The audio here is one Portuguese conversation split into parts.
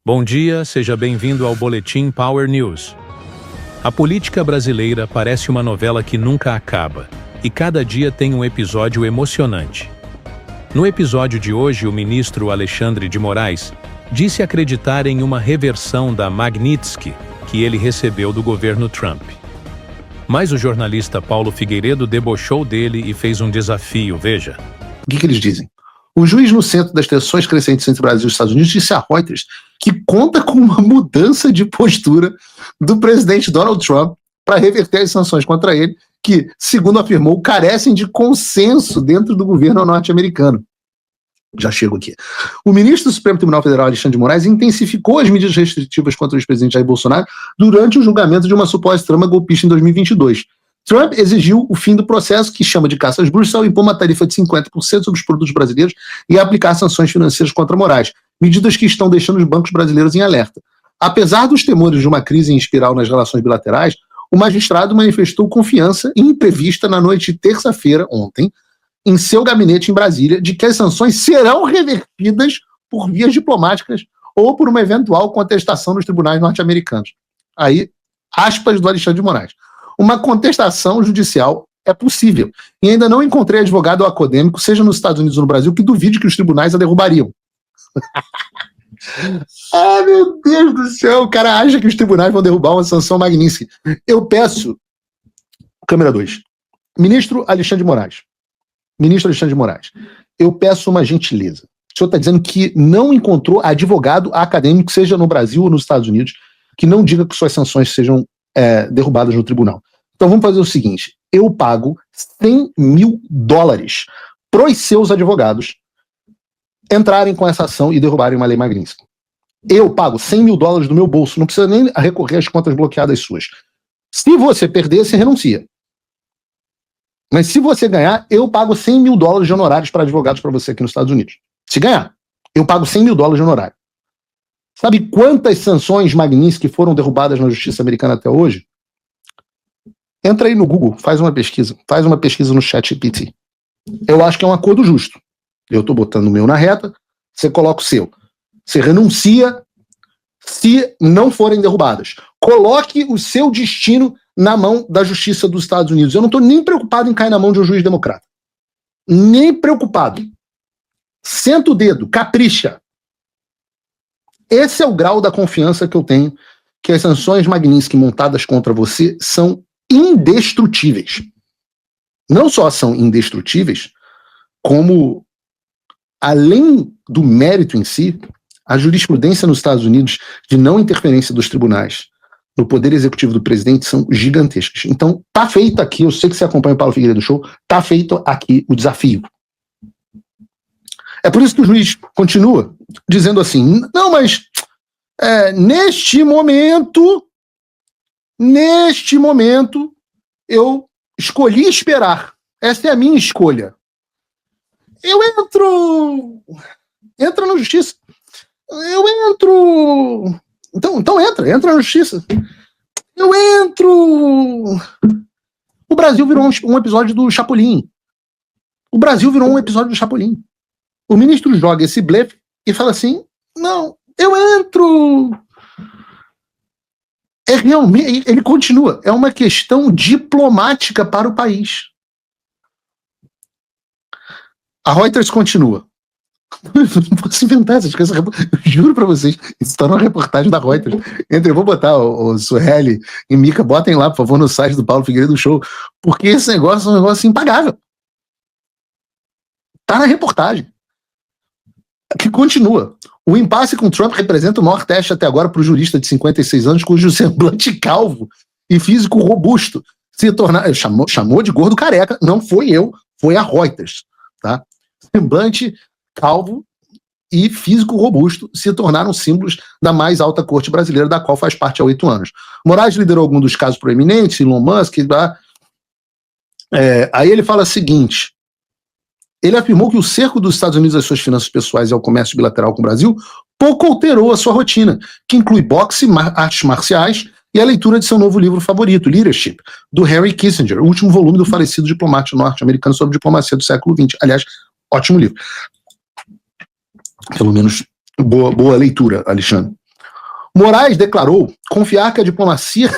Bom dia, seja bem-vindo ao Boletim Power News. A política brasileira parece uma novela que nunca acaba, e cada dia tem um episódio emocionante. No episódio de hoje, o ministro Alexandre de Moraes disse acreditar em uma reversão da Magnitsky que ele recebeu do governo Trump. Mas o jornalista Paulo Figueiredo debochou dele e fez um desafio, veja. O que eles dizem? O juiz no centro das tensões crescentes entre o Brasil e os Estados Unidos disse a Reuters que conta com uma mudança de postura do presidente Donald Trump para reverter as sanções contra ele, que, segundo afirmou, carecem de consenso dentro do governo norte-americano. Já chego aqui. O ministro do Supremo Tribunal Federal, Alexandre de Moraes, intensificou as medidas restritivas contra o ex-presidente Jair Bolsonaro durante o julgamento de uma suposta trama golpista em 2022. Trump exigiu o fim do processo, que chama de caça às bruxas, ao impor uma tarifa de 50% sobre os produtos brasileiros e aplicar sanções financeiras contra Moraes, medidas que estão deixando os bancos brasileiros em alerta. Apesar dos temores de uma crise em espiral nas relações bilaterais, o magistrado manifestou confiança imprevista na noite de terça-feira, ontem, em seu gabinete em Brasília, de que as sanções serão revertidas por vias diplomáticas ou por uma eventual contestação nos tribunais norte-americanos. Aí, aspas do Alexandre de Moraes. Uma contestação judicial é possível. E ainda não encontrei advogado ou acadêmico, seja nos Estados Unidos ou no Brasil, que duvide que os tribunais a derrubariam. Ah, meu Deus do céu, o cara acha que os tribunais vão derrubar uma sanção magnífica. Eu peço, câmera 2, ministro Alexandre de Moraes, eu peço uma gentileza. O senhor está dizendo que não encontrou advogado acadêmico, seja no Brasil ou nos Estados Unidos, que não diga que suas sanções sejam derrubadas no tribunal. Então vamos fazer o seguinte, eu pago $100 mil para os seus advogados entrarem com essa ação e derrubarem uma lei Magnitsky. Eu pago $100 mil do meu bolso, não precisa nem recorrer às contas bloqueadas suas. Se você perder, você renuncia. Mas se você ganhar, eu pago $100 mil de honorários para advogados para você aqui nos Estados Unidos. Se ganhar, eu pago $100 mil de honorário. Sabe quantas sanções Magnitsky foram derrubadas na justiça americana até hoje? Entra aí no Google, faz uma pesquisa no ChatGPT. Eu acho que é um acordo justo. Eu estou botando o meu na reta, você coloca o seu. Você renuncia se não forem derrubadas. Coloque o seu destino na mão da justiça dos Estados Unidos. Eu não estou nem preocupado em cair na mão de um juiz democrata. Nem preocupado. Senta o dedo, capricha. Esse é o grau da confiança que eu tenho que as sanções Magnitsky montadas contra você são indestrutíveis. Não só são indestrutíveis, como, além do mérito em si, a jurisprudência nos Estados Unidos de não interferência dos tribunais no poder executivo do presidente são gigantescas. Então, tá feito aqui, eu sei que você acompanha o Paulo Figueiredo do Show, tá feito aqui o desafio. É por isso que o juiz continua dizendo assim, não, mas neste momento, eu escolhi esperar. Essa é a minha escolha. Eu entra na justiça. Eu entro. Então entra na justiça. Eu entro. O Brasil virou um episódio do Chapolin. O ministro joga esse blefe e fala assim, não, eu entro. Realmente, ele continua, é uma questão diplomática para o país. A Reuters continua. Não posso inventar essas coisas, eu juro pra vocês, isso está numa reportagem da Reuters. Eu vou botar o Sueli e Mica, botem lá, por favor, no site do Paulo Figueiredo do Show, porque esse negócio é um negócio impagável. Tá na reportagem. Que continua. O impasse com Trump representa o maior teste até agora para o jurista de 56 anos, cujo semblante calvo e físico robusto se tornar... Chamou de gordo careca, não foi eu, foi a Reuters. Tá? Semblante calvo e físico robusto se tornaram símbolos da mais alta corte brasileira, da qual faz parte há 8 anos. Moraes liderou algum dos casos proeminentes, Elon Musk... Aí ele fala o seguinte... Ele afirmou que o cerco dos Estados Unidos às suas finanças pessoais e ao comércio bilateral com o Brasil pouco alterou a sua rotina, que inclui boxe, artes marciais e a leitura de seu novo livro favorito, Leadership, do Henry Kissinger, o último volume do falecido diplomata norte-americano sobre diplomacia do século XX. Aliás, ótimo livro. Pelo menos boa leitura, Alexandre. Moraes declarou confiar que a diplomacia...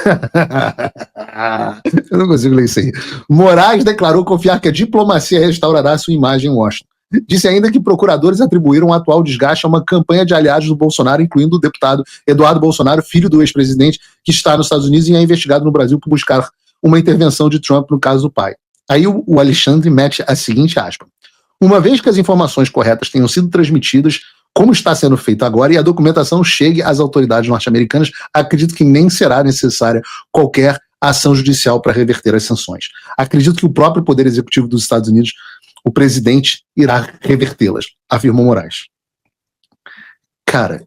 Eu não consigo ler isso aí. Moraes declarou confiar que a diplomacia restaurará sua imagem em Washington. Disse ainda que procuradores atribuíram o atual desgaste a uma campanha de aliados do Bolsonaro, incluindo o deputado Eduardo Bolsonaro, filho do ex-presidente, que está nos Estados Unidos e é investigado no Brasil por buscar uma intervenção de Trump no caso do pai. Aí o Alexandre mete a seguinte aspa. Uma vez que as informações corretas tenham sido transmitidas, como está sendo feito agora, e a documentação chegue às autoridades norte-americanas, acredito que nem será necessária qualquer ação judicial para reverter as sanções. Acredito que o próprio Poder Executivo dos Estados Unidos, o presidente, irá revertê-las, afirmou Moraes. Cara,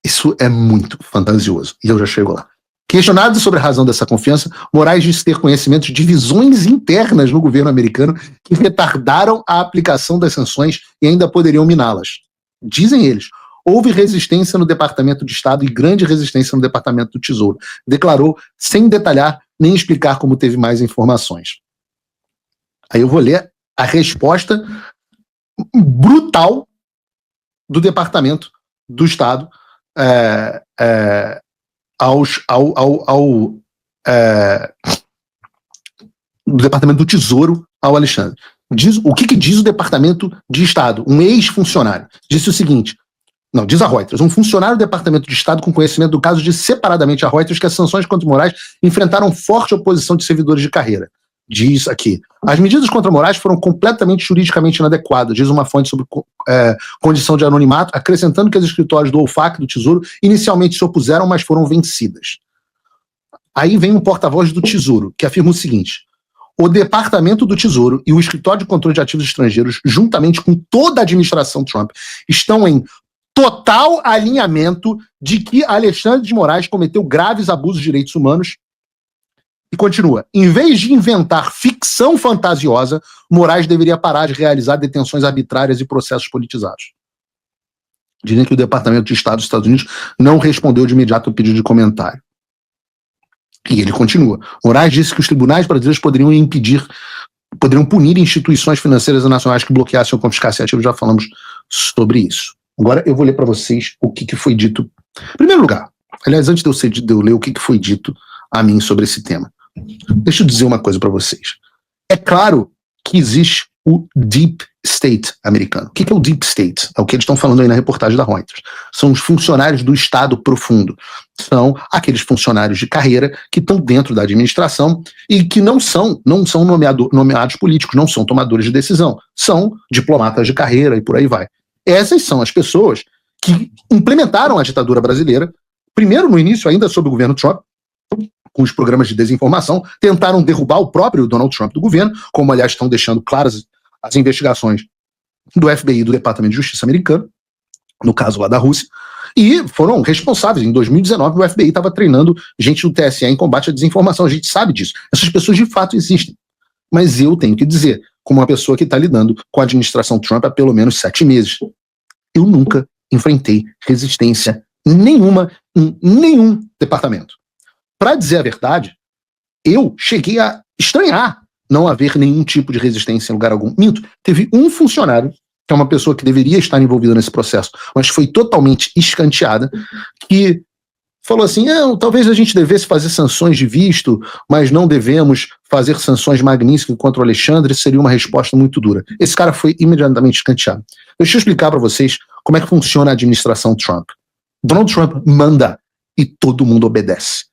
isso é muito fantasioso, e eu já chego lá. Questionado sobre a razão dessa confiança, Moraes disse ter conhecimento de divisões internas no governo americano que retardaram a aplicação das sanções e ainda poderiam miná-las. Dizem eles, houve resistência no Departamento de Estado e grande resistência no Departamento do Tesouro. Declarou sem detalhar nem explicar como teve mais informações. Aí eu vou ler a resposta brutal do Departamento do Estado do Departamento do Tesouro ao Alexandre. O que diz o Departamento de Estado? Um ex-funcionário disse o seguinte, não, diz a Reuters, um funcionário do Departamento de Estado com conhecimento do caso disse separadamente a Reuters que as sanções contra Moraes enfrentaram forte oposição de servidores de carreira. Diz aqui, as medidas contra Moraes foram completamente juridicamente inadequadas, diz uma fonte sobre condição de anonimato, acrescentando que os escritórios do OFAC do Tesouro inicialmente se opuseram, mas foram vencidas. Aí vem um porta-voz do Tesouro, que afirma o seguinte, o Departamento do Tesouro e o Escritório de Controle de Ativos Estrangeiros, juntamente com toda a administração Trump, estão em total alinhamento de que Alexandre de Moraes cometeu graves abusos de direitos humanos. E continua, em vez de inventar ficção fantasiosa, Moraes deveria parar de realizar detenções arbitrárias e processos politizados. Dizem que o Departamento de Estado dos Estados Unidos não respondeu de imediato ao pedido de comentário. E ele continua. Moraes disse que os tribunais brasileiros poderiam punir instituições financeiras nacionais que bloqueassem ou confiscassem ativos. Já falamos sobre isso. Agora eu vou ler para vocês o que foi dito. Em primeiro lugar, aliás, antes de eu ler o que foi dito a mim sobre esse tema, deixa eu dizer uma coisa para vocês. É claro que existe o Deep State americano. O que é o Deep State? É o que eles estão falando aí na reportagem da Reuters. São os funcionários do Estado profundo. São aqueles funcionários de carreira que estão dentro da administração e que não são nomeados políticos, não são tomadores de decisão. São diplomatas de carreira e por aí vai. Essas são as pessoas que implementaram a ditadura brasileira, primeiro no início ainda sob o governo Trump, com os programas de desinformação, tentaram derrubar o próprio Donald Trump do governo, como aliás estão deixando claras as investigações do FBI e do Departamento de Justiça americano, no caso lá da Rússia, e foram responsáveis. Em 2019 o FBI estava treinando gente do TSE em combate à desinformação, a gente sabe disso. Essas pessoas de fato existem. Mas eu tenho que dizer, como uma pessoa que está lidando com a administração Trump há pelo menos 7 meses, eu nunca enfrentei resistência nenhuma em nenhum departamento. Para dizer a verdade, eu cheguei a estranhar não haver nenhum tipo de resistência em lugar algum. Minto, teve um funcionário, que é uma pessoa que deveria estar envolvida nesse processo, mas foi totalmente escanteada, que falou assim, talvez a gente devesse fazer sanções de visto, mas não devemos fazer sanções magníficas contra o Alexandre, seria uma resposta muito dura. Esse cara foi imediatamente escanteado. Deixa eu explicar para vocês como é que funciona a administração Trump. Donald Trump manda e todo mundo obedece.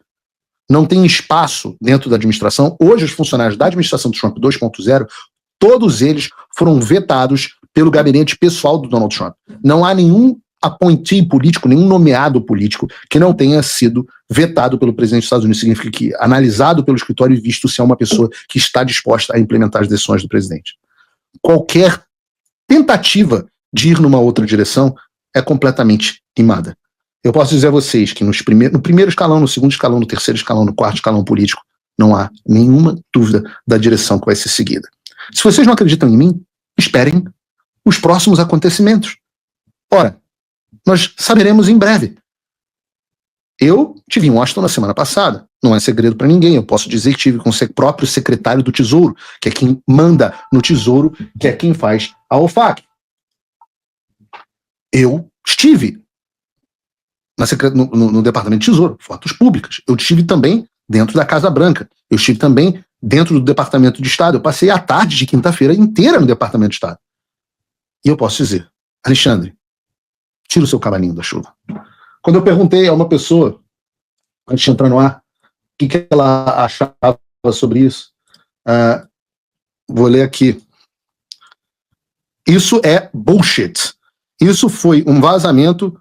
Não tem espaço dentro da administração. Hoje, os funcionários da administração Trump 2.0, todos eles foram vetados pelo gabinete pessoal do Donald Trump. Não há nenhum appointee político, nenhum nomeado político que não tenha sido vetado pelo presidente dos Estados Unidos. Significa que, analisado pelo escritório e visto se é uma pessoa que está disposta a implementar as decisões do presidente. Qualquer tentativa de ir numa outra direção é completamente queimada. Eu posso dizer a vocês que no primeiro escalão, no segundo escalão, no terceiro escalão, no quarto escalão político, não há nenhuma dúvida da direção que vai ser seguida. Se vocês não acreditam em mim, esperem os próximos acontecimentos. Ora, nós saberemos em breve. Eu tive em Washington na semana passada, não é segredo para ninguém, eu posso dizer que tive com o próprio secretário do Tesouro, que é quem manda no Tesouro, que é quem faz a OFAC. Eu estive no Departamento de Tesouro, fotos públicas. Eu estive também dentro da Casa Branca. Eu estive também dentro do Departamento de Estado. Eu passei a tarde de quinta-feira inteira no Departamento de Estado. E eu posso dizer, Alexandre, tira o seu cavalinho da chuva. Quando eu perguntei a uma pessoa, antes de entrar no ar, o que ela achava sobre isso, vou ler aqui. Isso é bullshit. Isso foi um vazamento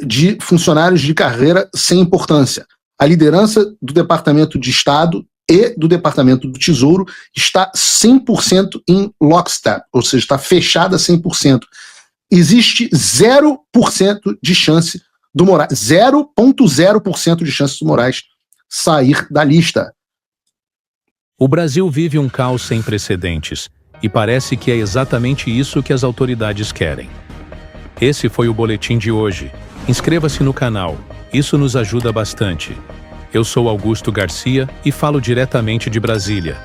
de funcionários de carreira sem importância. A liderança do Departamento de Estado e do Departamento do Tesouro está 100% em lockstep, ou seja, está fechada 100%. Existe 0% de chance do Moraes, 0,0% de chance do Moraes sair da lista. O Brasil vive um caos sem precedentes, e parece que é exatamente isso que as autoridades querem. Esse foi o boletim de hoje. Inscreva-se no canal, isso nos ajuda bastante. Eu sou Augusto Garcia e falo diretamente de Brasília.